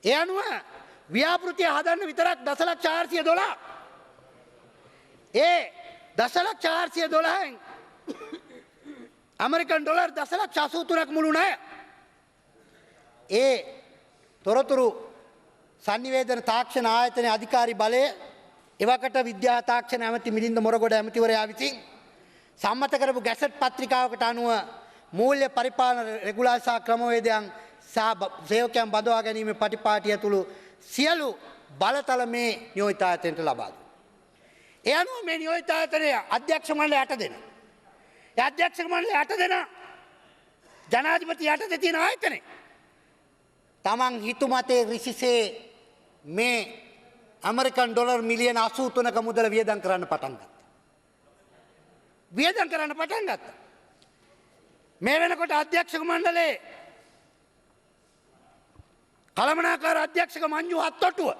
ඒ අනුව ව්‍යාපෘතිය හදන්න විතරක් දසලක්ෂ 412. ඒ දසලක්ෂ 412න් ඇමරිකන් ඩොලර් දසලක්ෂ 83ක් මුළු ණය. ඒ තොරතුරු sannivedana තාක්ෂණ ආයතනයේ අධිකාරී බලය එවකට විද්‍යා තාක්ෂණ ඇමති මිලින්ද මොරගොඩ ඇමතිවරයා විසින් සම්මත කරපු ගැසට් පත්‍රිකාවකට අනුව මූල්‍ය පරිපාලන රෙගුලාසා ක්‍රමවේදයන් සහ සේවකයන් බඳවා ගැනීමේ පටිපාටිය ඇතුළු සියලු බලතල මේ නියෝජිත ආයතනයට ලබා දුන්නා. ඒ අනුව මේ නියෝජිත ආයතනයේ අධ්‍යක්ෂ මණ්ඩලය 8 දෙනා. ඒ අධ්‍යක්ෂ මණ්ඩලය 8 දෙනා ජනාධිපති යටතේ තියෙන ආයතනේ. තමන් හිතුමතේ රිසිසේ මේ ඇමරිකන් ඩොලර් මිලියන 83ක මුදල වියදම් කරන්න පටන් ගත්තා. වියදම් කරන්න පටන් ගත්තා. මේ වෙනකොට අධ්‍යක්ෂක මණ්ඩලයේ කළමනාකාර අධ්‍යක්ෂක මංජු හත්තොටුව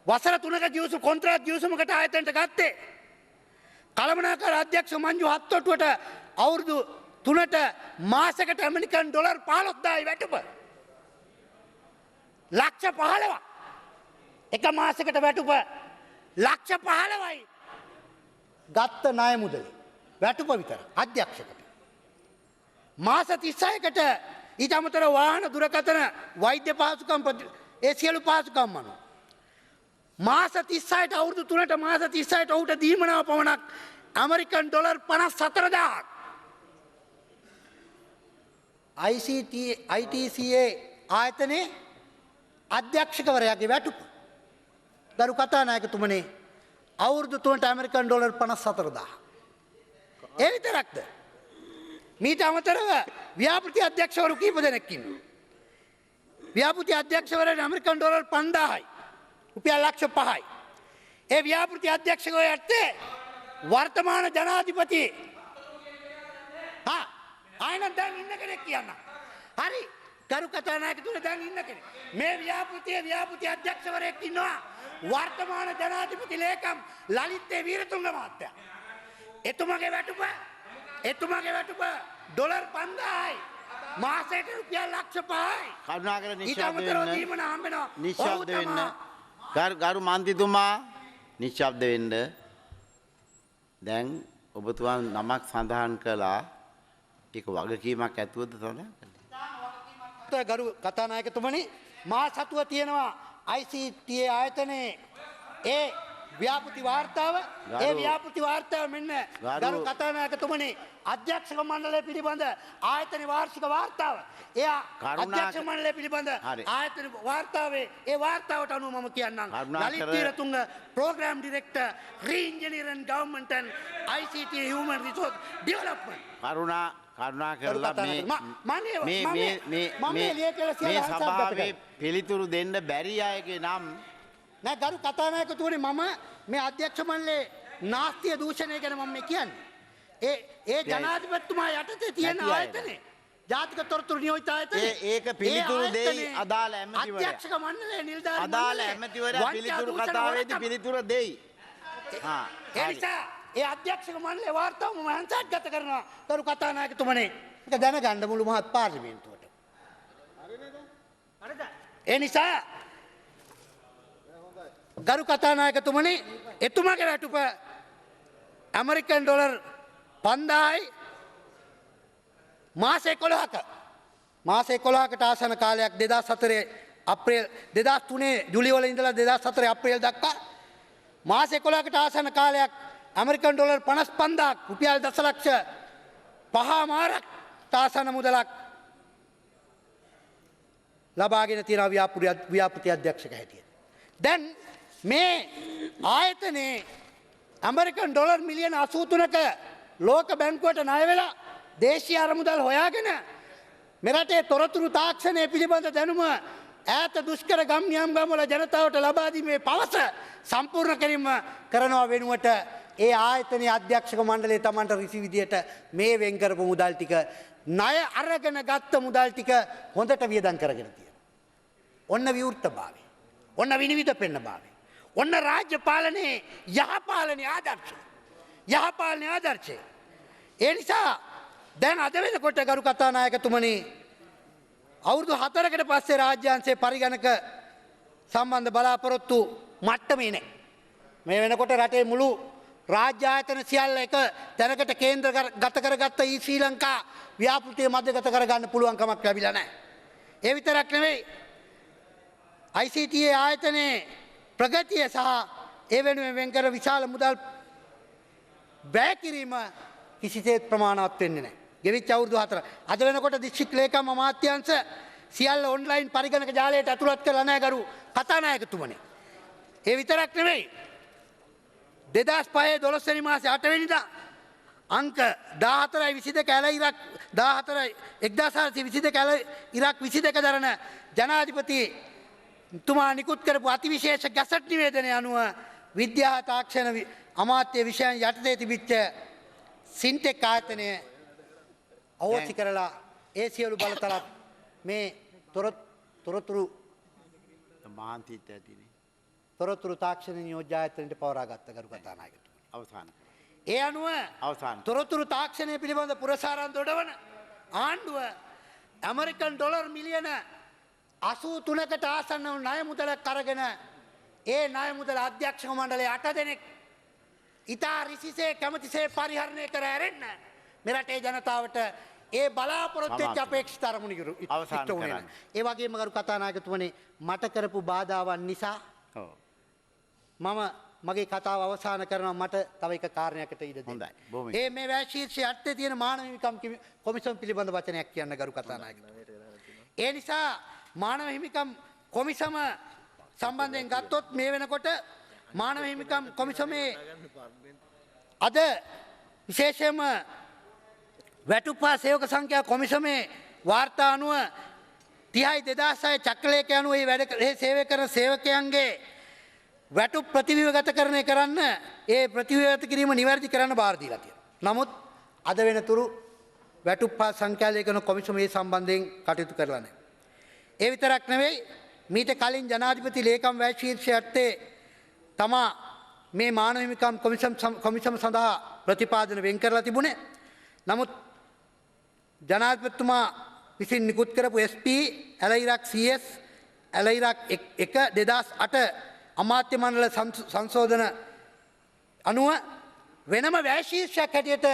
වසර 3ක ජීවසු කොන්ත්‍රාත් ජීවසුමකට ආයතනට ගත්තේ. කළමනාකාර අධ්‍යක්ෂක මංජු හත්තොටුවට අවුරුදු 3ට මාසයකට ඇමරිකන් ඩොලර් 15000යි වැටුප. ලක්ෂ 15ක්. එක මාසයකට වැටුප ලක්ෂ 15යි. ගත්ත ණය මුදල වැටුප විතර අධ්‍යක්ෂකට. මාස 36කට ඊට අමතරව වාහන දුරකථන වෛද්‍ය පහසුකම් ඒ සියලු පහසුකම් අනුව මාස 36ට අවුරුදු 3ට මාස 36ට ඔහුට දීමනාව පමණක් ඇමරිකන් ඩොලර් 54000ක්. ITCA ආයතනයේ අධ්‍යක්ෂකවරයාගේ වැටුප ගරු කතානායකතුමනි අවුරුදු 3ට ඇමරිකන් ඩොලර් 54000. ඒ විතරක්ද? මීට අමතරව ව්‍යාපෘති අධ්‍යක්ෂවරු කීප දෙනෙක් ඉන්නවා. ව්‍යාපෘති අධ්‍යක්ෂවරයාට ඇමරිකන් ඩොලර් 5000යි. රුපියල් ලක්ෂ 5යි. ඒ ව්‍යාපෘති අධ්‍යක්ෂකවරයාට වර්තමාන ජනාධිපති ආයනන් දැන් ඉන්න කෙනෙක් කියන්න. හරි. ගරු කතානායකතුමනි දැන් ඉන්න කෙනෙක්. මේ ව්‍යාපෘති අධ්‍යක්ෂවරයෙක් ඉන්නවා. වර්තමාන ජනාධිපති ලේකම් ලලිත් වීරතුංග මහත්තයා. එතුමාගේ වැටුප ඩොලර් 5000යි. මාසයට රුපියල් ලක්ෂ 5යි. කරුණාකර නිශ්ශබ්ද වෙන්න. ගරු මන්ත්‍රීතුමා නිශ්ශබ්ද වෙන්න. දැන් ඔබතුමා නමක් සඳහන් කළා. ඒක වගකීමක් ඇතුවද තමයි? ගරු කතානායකතුමනි මා සතුව තියෙනවා ICTA ආයතනයේ ඒ ව්‍යාපෘති වාර්තාව මෙන්න ගරු කතානායකතුමනි අධ්‍යක්ෂක මණ්ඩලය පිළිබඳ ආයතන වාර්ෂික වාර්තාව එයා අධ්‍යක්ෂ මණ්ඩලය පිළිබඳ ආයතන වාර්තාවේ ඒ වාර්තාවට අනුව මම කියන්නම් Lalith Weeratunga programme director reengineer and government and ICT human resource development කරුණා කරලා මේ සභාවේ පිළිතුරු දෙන්න බැරි අයගේ නම් නෑ ගරු කතානායකතුමනි මම මේ අධ්‍යක්ෂ මණ්ඩලයේ නාස්තිය දූෂණය ගැන මම කියන්නේ. ඒ ජනාධිපතිතුමා යටතේ තියෙන ආයතනේ ජාතික තොරතුරු නියෝජිත ආයතනේ ඒක පිළිතුරු දෙයි අදාළ ඇමතිවරයා. අධ්‍යක්ෂක මණ්ඩලයේ නිලධාරී අදාළ ඇමතිවරයා පිළිතුරු කතාවේදී පිළිතුර දෙයි. ඒ නිසා ඒ අධ්‍යක්ෂක මණ්ඩලයේ වාර්තාව මම හංසාත්ගත කරනවා කරු කතානායකතුමනි. ඒක දැනගන්න මුළු මහත් පාර්ලිමේන්තුවට. හරිද? ඒ නිසා ගරු කතානායකතුමනි එතුමාගේ වැටුප ඇමරිකන් ඩොලර් 5000යි. මාස 11කට ආසන කාලයක් 2004 අප්‍රේල් 2003 ජුලි වල ඉඳලා 2004 අප්‍රේල් දක්වා මාස 11කට ආසන කාලයක් ඇමරිකන් ඩොලර් 55000ක් රුපියල් දශලක්ෂ 5මාරක් ආසන මුදලක් ලබාගෙන තියෙනවා ව්‍යාපෘති අධ්‍යක්ෂක හැටියට. දැන් මේ ආයතනයේ ඇමරිකන් ඩොලර් මිලියන 83ක ලෝක බැංකුවට ණය වෙලා දේශීය අරමුදල් හොයාගෙන මෙරටේ තොරතුරු තාක්ෂණය පිළිබඳ දැනුම ඈත දුෂ්කර ගම් නියම්ගම්වල ජනතාවට ලබා දීමේ පවස සම්පූර්ණ කිරීම කරනවා වෙනුවට ඒ ආයතනයේ අධ්‍යක්ෂක මණ්ඩලය Tamanට රිසි විදියට මේ වෙන් කරපු මුදල් ටික ණය අරගෙන ගත්ත මුදල් ටික හොඳට වියදම් කරගෙන තියෙනවා. ඔන්න විවෘතභාවය. ඔන්න විනිවිද පෙන්න භාවය. ඔන්න රාජ්‍ය පාලනයේ යහපාලනයේ ආදර්ශය. ඒ නිසා දැන් අද වෙනකොට ගරු කතානායකතුමනි අවුරුදු 4කට පස්සේ රාජ්‍යාංශයේ පරිගණක සම්බන්ධ බලාපොරොත්තු මට්ටමේ නැහැ. මේ වෙනකොට රටේ මුළු රාජ්‍ය ආයතන සියල්ල එක තැනකට කේන්ද්‍රගත කරගත්ත ශ්‍රී ලංකා ව්‍යාපෘතිය මැදගත කරගන්න පුළුවන් කමක් ලැබිලා නැහැ. ඒ විතරක් නෙවෙයි ICTA ආයතනයේ ප්‍රගතිය සහ ඒ වෙනුවෙන් වෙන් කර විශාල මුදල් වැය කිරීම කිසිසේත් ප්‍රමාණවත් වෙන්නේ නැහැ. ගෙවිච්ච අවුරුදු 4. අද වෙනකොට දිස්ත්‍රික් ලේකම් අමාත්‍යාංශ සියල්ල ඔන්ලයින් පරිගණක ජාලයට ඇතුළත් කරලා නැහැ ගරු කතානායකතුමනි. ඒ විතරක් නෙවෙයි 2005 12 වෙනි මාසේ 8 වෙනිදා අංක 14.22 ඇල ඉරක් 14 ඇල ඉරක් 22 දරන ජනාධිපති තුමා නිකුත් කරපු අතිවිශේෂ ගැසට් නිවේදනය අනුව විද්‍යා තාක්ෂණ අමාත්‍ය විෂයන් යටතේ තිබිච්ච සින්ටෙක් ආයතනය අවෝසි කරලා ඒ සියලු බලතලත් මේ තොරතුරු මාන්තිත් ඇතිනේ. තොරතුරු තාක්ෂණ නියෝජ්‍ය ආයතනයට පවරාගත්ත ගරු කතානායකතුමනි. අවසාන. ඒ අනුව අවසාන. තොරතුරු තාක්ෂණය පිළිබඳ පුරසාරන් දොඩවන ආණ්ඩුව ඇමරිකන් ඩොලර් මිලියන 83කට ආසන්න වූ ණය මුදලක් අරගෙන ඒ ණය මුදල අධ්‍යක්ෂක මණ්ඩලයේ 8 දෙනෙක් ඉතා රිසිසේ කැමැතිසේ පරිහරණය කර ඇරෙන්න මෙරටේ ජනතාවට ඒ බලාපොරොත්තු වෙච්ච අපේක්ෂිත අරමුණු අවසන් කරන්න. ඒ වගේම ගරු කතානායකතුමනි මට කරපු බාධාවන් නිසා ඔව්. මම මගේ කතාව අවසන් කරනවා මට තව එක කාරණයකට ඉඩ දෙන්න. හොඳයි. බොහොම ඒ මේ වැශීර්ෂයේ අර්ථය තියෙන මානව හිමිකම් කොමිසම පිළිබඳ වචනයක් කියන්න ගරු කතානායකතුමනි. ඒ නිසා මානව හිමිකම් කොමිසම සම්බන්ධයෙන් ගත්තොත් මේ වෙනකොට මානව හිමිකම් කොමිසමේ අද විශේෂයෙන්ම වැටුප්පා සේවක සංඛ්‍යා කොමිසමේ වාර්තා අනුව 30යි 2006 චක්‍රලේඛ අනුව මේ වැඩ සේවය කරන සේවකයන්ගේ වැටුප් ප්‍රතිව්‍යුහගතකරණය කරන්න ඒ ප්‍රතිව්‍යුහගත කිරීම නිවැරදි කරන්න බාර දීලා තියෙනවා. නමුත් අද වෙනතුරු වැටුප්පා සංඛ්‍යා ලේඛන කොමිසම මේ සම්බන්ධයෙන් කටයුතු කරලා නැහැ. ඒ විතරක් නෙවෙයි මීට කලින් ජනාධිපති ලේකම් වැය ශීර්ෂයත්තේ තමා මේ මානව හිමිකම් කොමිසම සඳහා ප්‍රතිපාදන වෙන් කරලා තිබුණේ. නමුත් ජනාධිපතිතුමා විසින් නිකුත් කරපු SP ඇලයිරක් CS ඇලයිරක් 1 2008 අමාත්‍ය මණ්ඩල සංශෝධන අනුව වෙනම වැය ශීර්ෂයක් හැටියට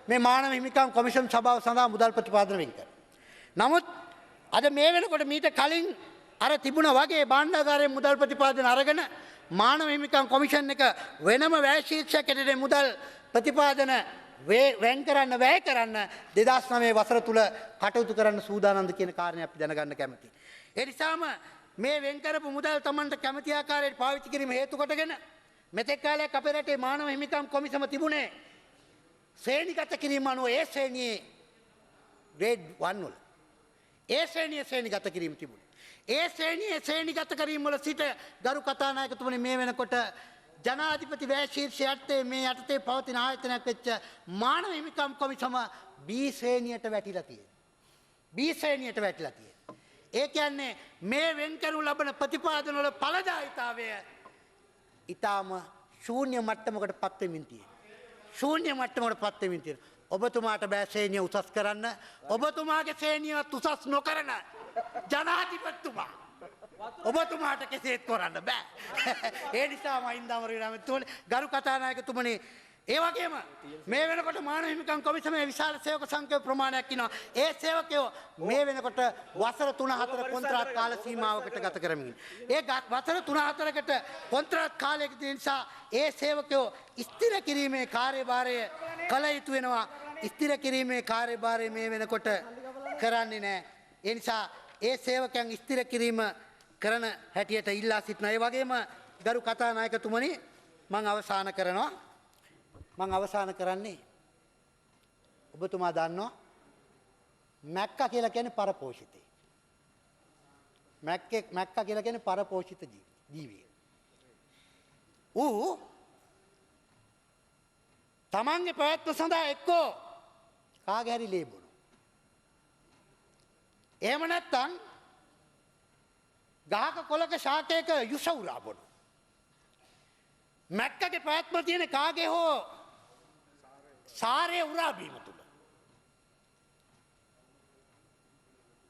මේ මානව හිමිකම් කොමිසම් සභාව සඳහා මුදල් ප්‍රතිපාදන වෙන් කරා. නමුත් අද මේ වෙනකොට මීට කලින් අර තිබුණ වගේ භාණ්ඩාගාරයේ මුදල් ප්‍රතිපාදන අරගෙන මානව හිමිකම් කොමිෂන් එක වෙනම වැය ශීර්ෂයක් හැටියට මුදල් ප්‍රතිපාදන වෙන් කරන්න වැය කරන්න 2009 වසර තුල කටයුතු කරන්න සූදානම්ද කියන කාරණය අපි දැනගන්න කැමතියි. ඒ නිසාම මේ වෙන් කරපු මුදල් Tamanට කැමති ආකාරයට පාවිච්චි කිරීම හේතු කොටගෙන මෙතෙක් කාලයක් අපේ රටේ මානව හිමිකම් කොමිසම තිබුණේ ශ්‍රේණිගත කිරීම අනුව ඒ ශ්‍රේණියේ grade 1 වල ඒ ශ්‍රේණිය ශ්‍රේණිගත කිරීම තිබුණේ. ඒ ශ්‍රේණියේ ශ්‍රේණිගත කිරීම වල සිට ගරු කතානායකතුමනි මේ වෙනකොට ජනාධිපති වැය ශීර්ෂයත්තේ මේ යටතේ පවතින ආයතනයක් වෙච්ච මානව හිමිකම් කොමිසම B ශ්‍රේණියට වැටිලා තියෙනවා. B ශ්‍රේණියට වැටිලා තියෙනවා. ඒ කියන්නේ මේ වෙන් කරනු ලබන ප්‍රතිපාදන වල ඵලදායීතාවය ඊටාම ශූන්‍ය මට්ටමකට පත් වෙමින් තියෙනවා. ශූන්‍ය මට්ටමකට පත් වෙමින් තියෙනවා. ඔබතුමාට බෑ ශ්‍රේණිය උසස් කරන්න. ඔබතුමාගේ ශ්‍රේණියවත් උසස් නොකරන ජනාධිපතිතුමා ඔබතුමාට කෙසේත් කරන්න බෑ. ඒ නිසා මහින්ද අමරවීරමතුමනි ගරු කතානායකතුමනි ඒ වගේම මේ වෙනකොට මානව හිමිකම් කොමිසමේ විශාල සේවක සංඛ්‍යා ප්‍රමාණයක් ඉනවා. ඒ සේවකයෝ මේ වෙනකොට වසර 3-4 කොන්ත්‍රාත් කාල සීමාවකට ගත කරමින්. ඒ වසර 3-4කට කොන්ත්‍රාත් කාලයකදී නිසා ඒ සේවකයෝ ස්ථිර කිරීමේ කාර්යභාරය කළ යුතු වෙනවා. ස්ථිර කිරීමේ කාර්යභාරය මේ වෙනකොට කරන්නේ නැහැ. ඒ නිසා ඒ සේවකයන් ස්ථිර කිරීම කරන හැටියට ඉල්ලා සිටිනවා. ඒ වගේම ගරු කතානායකතුමනි මම අවසන් කරනවා. මම අවසන් කරන්නේ ඔබතුමා දන්නවා මැක්කා කියලා කියන්නේ පරපෝෂිතේ. මැක්කා කියලා කියන්නේ පරපෝෂිත ජීවියෙක්. ඌ තමන්ගේ පැවැත්ම සඳහා එක්කෝ කාගේ හරි ලේබුණා. එහෙම නැත්නම් ගහක කොලක ශාකයක යුෂ උරා බොන. මැක්කගේ පැවැත්ම තියෙන කාගේ හෝ සාරය උරා බීම තුල.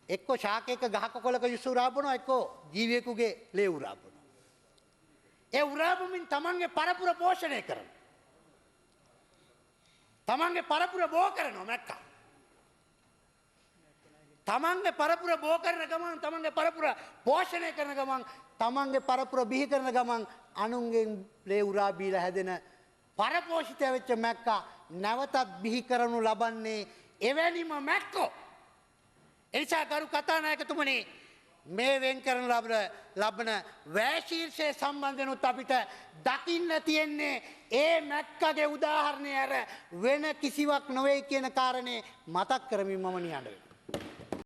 එක්කෝ ශාකයක ගහක කොළක යුසු උරාපනවා එක්කෝ ජීවියෙකුගේ ලේ උරාපනවා. ඒ උරාපමින් තමන්ගේ පරපුර පෝෂණය කරන. තමන්ගේ පරපුර බෝ කරනවා මැක්කා. තමන්ගේ පරපුර බෝ කරන ගමන් තමන්ගේ පරපුර පෝෂණය කරන ගමන් තමන්ගේ පරපුර බිහි කරන ගමන් අනුන්ගෙන් ලේ උරා බීලා හැදෙන පරපෝෂිතය වෙච්ච මැක්කා නැවතත් බිහි කරනු ලබන්නේ එවැනිම මැක්කෝ. එනිසා ගරු කතානායකතුමනි මේ වෙන් කරනු ලබන වෑශීර්ෂය සම්බන්ධනුත් අපිට දකින්න තියෙන්නේ ඒ මැක්කගේ උදාහරණය ඇර වෙන කිසිවක් නොවේ කියන කාරණේ මතක් කරමින් මම නිහඬ වෙනවා.